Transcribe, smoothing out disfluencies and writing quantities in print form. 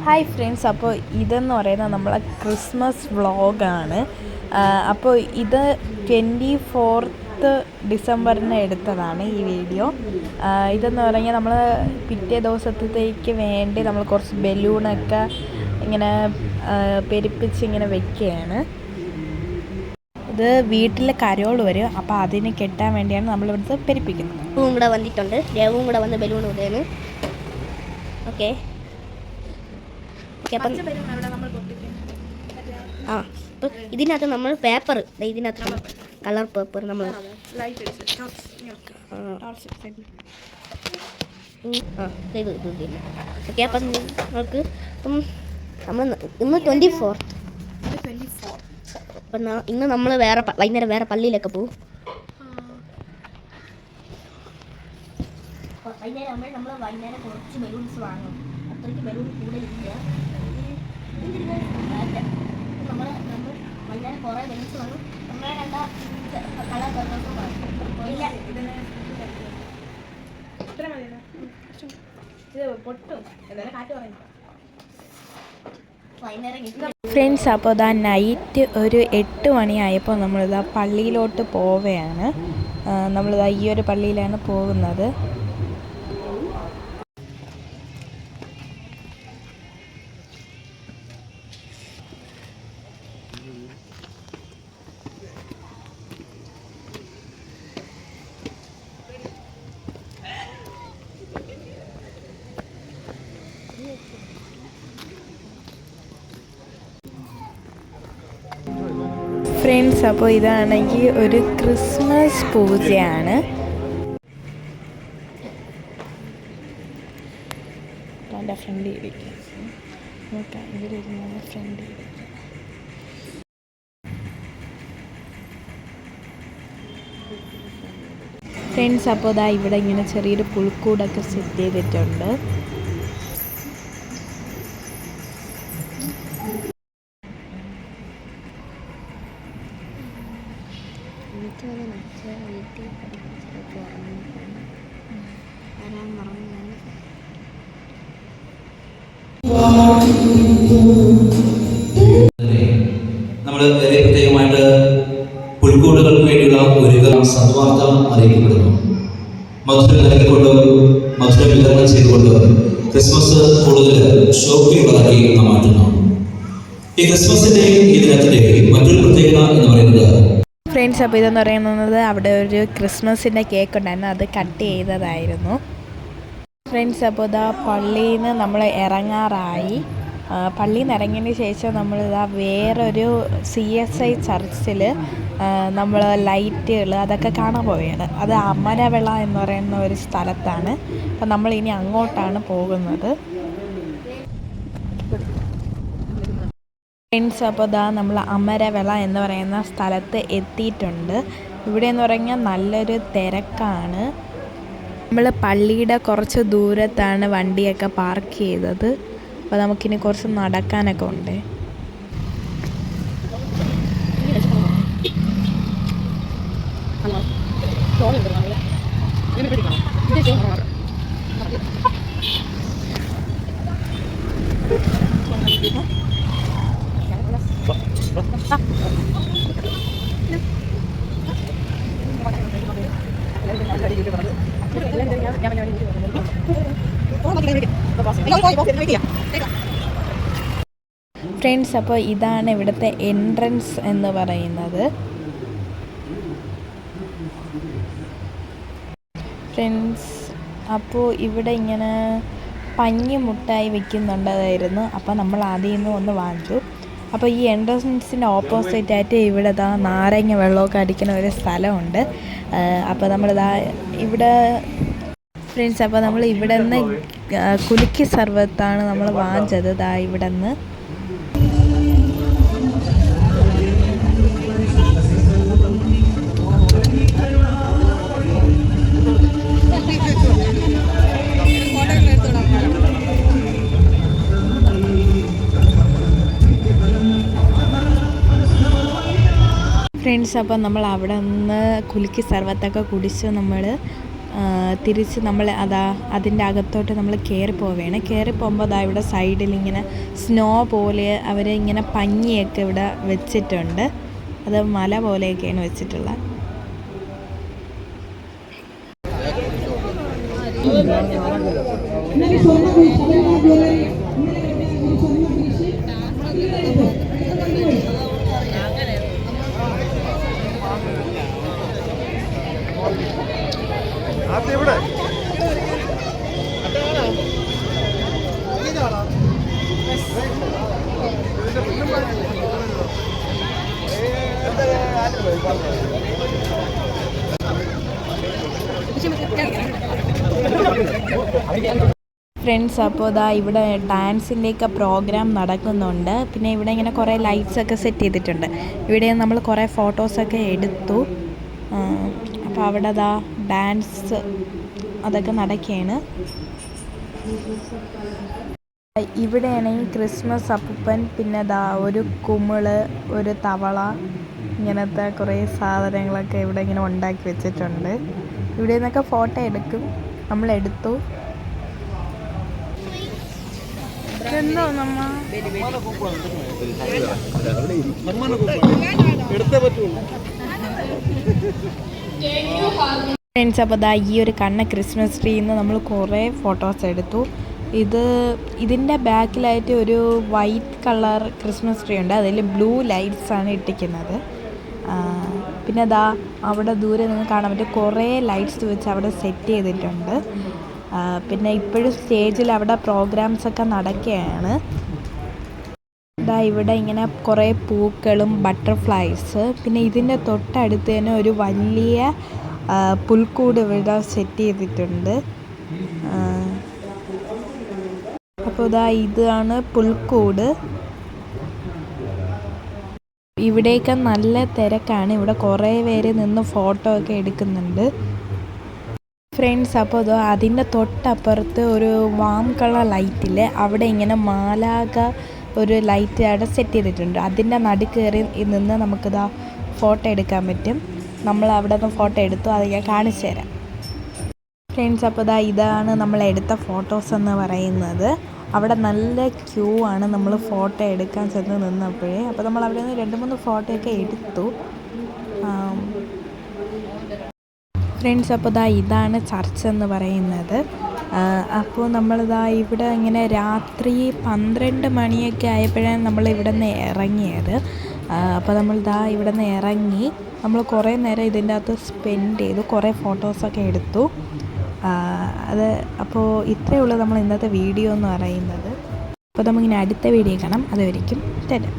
Hi friends, അപ്പോൾ ഇതെന്ന് പറയുന്നത് നമ്മളെ ക്രിസ്മസ് വ്ളോഗാണ്. അപ്പോൾ ഇത് 24th ഡിസംബറിന് എടുത്തതാണ് ഈ വീഡിയോ. ഇതെന്ന് പറഞ്ഞാൽ നമ്മൾ പിറ്റേ ദിവസത്തേക്ക് വേണ്ടി നമ്മൾ കുറച്ച് ബലൂണൊക്കെ ഇങ്ങനെ പെരുപ്പിച്ച് ഇങ്ങനെ വെക്കുകയാണ്. ഇത് വീട്ടിൽ കരോൾ വരും, അപ്പോൾ അതിന് കെട്ടാൻ വേണ്ടിയാണ് നമ്മളിവിടുത്തെ പെരുപ്പിക്കുന്നത്. ദേവും കൂടെ വന്നിട്ടുണ്ട്, ദേവും കൂടെ വന്ന് ബലൂൺ ഇടുകയാണ്. ഓക്കെ അപ്പം അപ്പം ഇതിനകത്ത് നമ്മൾ പേപ്പർ, ഇതിനകത്ത് കളർ പേപ്പർ നമ്മൾ ഓക്കെ. അപ്പം നമുക്ക് നമ്മൾ ഇന്ന് 24th, അപ്പം ഇന്ന് നമ്മൾ വൈകുന്നേരം വേറെ പള്ളിയിലൊക്കെ പോകും. വൈകുന്നേരം നമ്മൾ കുറച്ച് ബലൂൺസ് വാങ്ങും. അത്രയ്ക്ക് ബലൂൺ കൂടെ ഇല്ല. നമ്മൾ വൈകുന്നേരം കുറേ ബലൂൺസ് വാങ്ങും. നമ്മളെ രണ്ടാ കളർ പേപ്പേഴ്സും വാങ്ങും. ഫ്രണ്ട്സ്, അപ്പോൾ ഇതാ നൈറ്റ് ഒരു 8 മണിയായപ്പോൾ നമ്മളിതാ പള്ളിയിലോട്ട് പോവുകയാണ്. നമ്മളിതാ ഈ ഒരു പള്ളിയിലാണ് പോകുന്നത്. ഫ്രണ്ട്സ്, അപ്പോൾ ഇതാണെങ്കിൽ ഒരു ക്രിസ്മസ് പൂജയാണ്. എൻ്റെ ഫ്രണ്ട് ഇരിക്കും, ഇവരിരുന്ന ഫ്രണ്ട് ഇരിക്കും. ഫ്രണ്ട്സ്, അപ്പോൾ ഇതാ ഇവിടെ ഇങ്ങനെ ചെറിയൊരു പുൽക്കൂടൊക്കെ സെറ്റ് ചെയ്തിട്ടുണ്ട്. നമ്മൾ ഏറെ പ്രത്യേകമായിട്ട് പുൽക്കൂടുകൾക്ക് വേണ്ടിയുള്ള ഒരു സദ്വാർത്ത അറിയിക്കപ്പെടുന്നു. മധുരം നൽകിക്കൊണ്ട് മധുരം വിതരണം ചെയ്തുകൊണ്ട് ക്രിസ്മസ് കൂടുതൽ ഷോക്കിലുള്ളതാക്കി നാം മാറ്റുന്നു. ഈ ക്രിസ്മസിന്റെ ഈ ദിനത്തിന്റെ മറ്റൊരു പ്രത്യേകത എന്ന് പറയുന്നത് ഫ്രണ്ട്സ്, അപ്പോൾ ഇതെന്ന് പറയുന്നത് അവിടെ ഒരു ക്രിസ്മസിൻ്റെ കേക്ക് ഉണ്ടായിരുന്നു, അത് കട്ട് ചെയ്തതായിരുന്നു. ഫ്രണ്ട്സ്, അപ്പോൾ ഇതാ പള്ളിയിൽ നിന്ന് നമ്മൾ ഇറങ്ങാറായി. പള്ളിയിൽ നിന്ന് ഇറങ്ങിയതിന് ശേഷം നമ്മളിതാ വേറൊരു CSI ചർച്ചിൽ നമ്മൾ ലൈറ്റുകൾ അതൊക്കെ കാണാൻ പോവുകയാണ്. അത് അമരവിള എന്ന് പറയുന്ന ഒരു സ്ഥലത്താണ്. അപ്പം നമ്മളിനി അങ്ങോട്ടാണ് പോകുന്നത്. ഫ്രണ്ട്സ്, അപ്പോൾ ഇതാ നമ്മൾ അമരവിള എന്ന് പറയുന്ന സ്ഥലത്ത് എത്തിയിട്ടുണ്ട്. ഇവിടെ എന്ന് പറഞ്ഞാൽ നല്ലൊരു തിരക്കാണ്. നമ്മൾ പള്ളിയുടെ കുറച്ച് ദൂരത്താണ് വണ്ടിയൊക്കെ പാർക്ക് ചെയ്തത്. അപ്പോൾ നമുക്കിനി കുറച്ച് നടക്കാനൊക്കെ ഉണ്ട്. ഫ്രണ്ട്സ്, അപ്പോൾ ഇതാണ് ഇവിടുത്തെ എൻട്രൻസ് എന്ന് പറയുന്നത്. ഫ്രണ്ട്സ്, അപ്പോൾ ഇവിടെ ഇങ്ങനെ പഞ്ഞി മുട്ടായി വെക്കുന്നുണ്ടായിരുന്നു. അപ്പോൾ നമ്മൾ അതിൽ നിന്ന് ഒന്ന് വാങ്ങിച്ചു. അപ്പോൾ ഈ എൻട്രൻസിൻ്റെ ഓപ്പോസിറ്റായിട്ട് ഇവിടെ ഇതാ നാരങ്ങ വെള്ളമൊക്കെ അടിക്കുന്ന ഒരു സ്ഥലമുണ്ട്. അപ്പോൾ നമ്മളിതാ ഇവിടെ ഫ്രണ്ട്സ്, അപ്പോൾ നമ്മൾ ഇവിടെ നിന്ന് കുലുക്കി സർവത്താണ് നമ്മൾ വാങ്ങിച്ചത്. ഇതാ ഇവിടെ നിന്ന് ഫ്രണ്ട്സ്, അപ്പോൾ നമ്മൾ അവിടെ നിന്ന് കുലുക്കി സർവത്തൊക്കെ കുടിച്ച് നമ്മൾ തിരിച്ച് നമ്മൾ അതിൻ്റെ അകത്തോട്ട് നമ്മൾ കയറി പോവുകയാണ്. കയറി പോകുമ്പോൾ ഇവിടെ സൈഡിൽ ഇങ്ങനെ സ്നോ പോലെ അവർ ഇങ്ങനെ പഞ്ഞിയൊക്കെ ഇവിടെ വെച്ചിട്ടുണ്ട്. അത് മല പോലെയൊക്കെയാണ് വെച്ചിട്ടുള്ളത്. ഫ്രണ്ട്സ്, അപ്പോൾ ഇവിടെ ഡാൻസിൻ്റെയൊക്കെ പ്രോഗ്രാം നടക്കുന്നുണ്ട്. പിന്നെ ഇവിടെ ഇങ്ങനെ കുറേ ലൈറ്റ്സൊക്കെ സെറ്റ് ചെയ്തിട്ടുണ്ട്. ഇവിടെ നമ്മൾ കുറേ ഫോട്ടോസൊക്കെ എടുത്തു. അപ്പോൾ അവിടെ ഡാൻസ് അതൊക്കെ നടക്കുകയാണ്. ഇവിടെയാണെങ്കിൽ ക്രിസ്മസ് അപ്പൂപ്പൻ, പിന്നെ ഒരു കുമിള്, ഒരു തവള, ഇങ്ങനത്തെ കുറേ സാധനങ്ങളൊക്കെ ഇവിടെ ഇങ്ങനെ ഉണ്ടാക്കി വെച്ചിട്ടുണ്ട്. ഇവിടെ നിന്നൊക്കെ ഫോട്ടോ എടുക്കും. നമ്മളെടുത്തു. എന്തോ ഫ്രണ്ട്സ്, അപ്പോൾ ഈ ഒരു കണ്ണ ക്രിസ്മസ് ട്രീയിൽ നിന്ന് നമ്മൾ കുറേ ഫോട്ടോസ് എടുത്തു. ഇതിൻ്റെ ബാക്കിലായിട്ട് ഒരു വൈറ്റ് കളർ ക്രിസ്മസ് ട്രീ ഉണ്ട്. അതിൽ ബ്ലൂ ലൈറ്റ്സാണ് ഇട്ടിരിക്കുന്നത്. പിന്നെ അവിടെ ദൂരെ നിന്ന് കാണാൻ പറ്റും കുറേ ലൈറ്റ്സ് വെച്ച് അവിടെ സെറ്റ് ചെയ്തിട്ടുണ്ട്. പിന്നെ ഇപ്പോഴും സ്റ്റേജിൽ അവിടെ പ്രോഗ്രാംസൊക്കെ നടക്കുകയാണ്. ഇവിടെ ഇങ്ങനെ കുറേ പൂക്കളും ബട്ടർഫ്ലൈസ്, പിന്നെ ഇതിൻ്റെ തൊട്ടടുത്ത് തന്നെ ഒരു വലിയ പുൽക്കൂട് ഇവിടെ സെറ്റ് ചെയ്തിട്ടുണ്ട്. അപ്പോൾ ഇതാണ് പുൽക്കൂട്. ഇവിടെയൊക്കെ നല്ല തിരക്കാണ്. ഇവിടെ കുറേ പേര് നിന്ന് ഫോട്ടോ ഒക്കെ എടുക്കുന്നുണ്ട്. ഫ്രണ്ട്സ്, അപ്പോൾ അതിൻ്റെ തൊട്ടപ്പുറത്ത് ഒരു വാം കളർ ലൈറ്റിൽ അവിടെ ഇങ്ങനെ മാലാക ഒരു ലൈറ്റ് അവിടെ സെറ്റ് ചെയ്തിട്ടുണ്ട്. അതിൻ്റെ നടുക്കേറി നിന്ന് നമുക്കിതാ ഫോട്ടോ എടുക്കാൻ പറ്റും. നമ്മൾ അവിടെ നിന്ന് ഫോട്ടോ എടുത്തു. അത് ഞാൻ കാണിച്ചു തരാം. ഫ്രണ്ട്സ്, അപ്പോൾ ഇതാണ് നമ്മൾ എടുത്ത ഫോട്ടോസ് എന്ന് പറയുന്നത്. അവിടെ നല്ല ക്യൂ ആണ് നമ്മൾ ഫോട്ടോ എടുക്കാൻ ചെന്ന് നിന്നപ്പോഴേ. അപ്പോൾ നമ്മൾ അവിടെ നിന്ന് 2-3 ഫോട്ടോ ഒക്കെ എടുത്തു. ഫ്രണ്ട്സ്, അപ്പോൾ ഇതാണ് ചർച്ച് എന്ന് പറയുന്നത്. അപ്പോൾ ഇവിടെ ഇങ്ങനെ രാത്രി 12 മണിയൊക്കെ ആയപ്പോഴാണ് നമ്മൾ ഇവിടെ നിന്ന് ഇറങ്ങിയത്. അപ്പോൾ നമ്മൾ ഇവിടെ നിന്ന് ഇറങ്ങി നമ്മൾ കുറേ നേരം ഇതിൻ്റെ അകത്ത് സ്പെൻഡ് ചെയ്തു. കുറേ ഫോട്ടോസൊക്കെ എടുത്തു. അപ്പോൾ ഇത്രയേ ഉള്ളൂ നമ്മൾ ഇന്നത്തെ വീഡിയോ എന്ന് പറയുന്നത്. അപ്പോൾ നമുക്കിനി അടുത്ത വീഡിയോ കാണാം. അതുവരെയ്ക്കും ടാറ്റാ.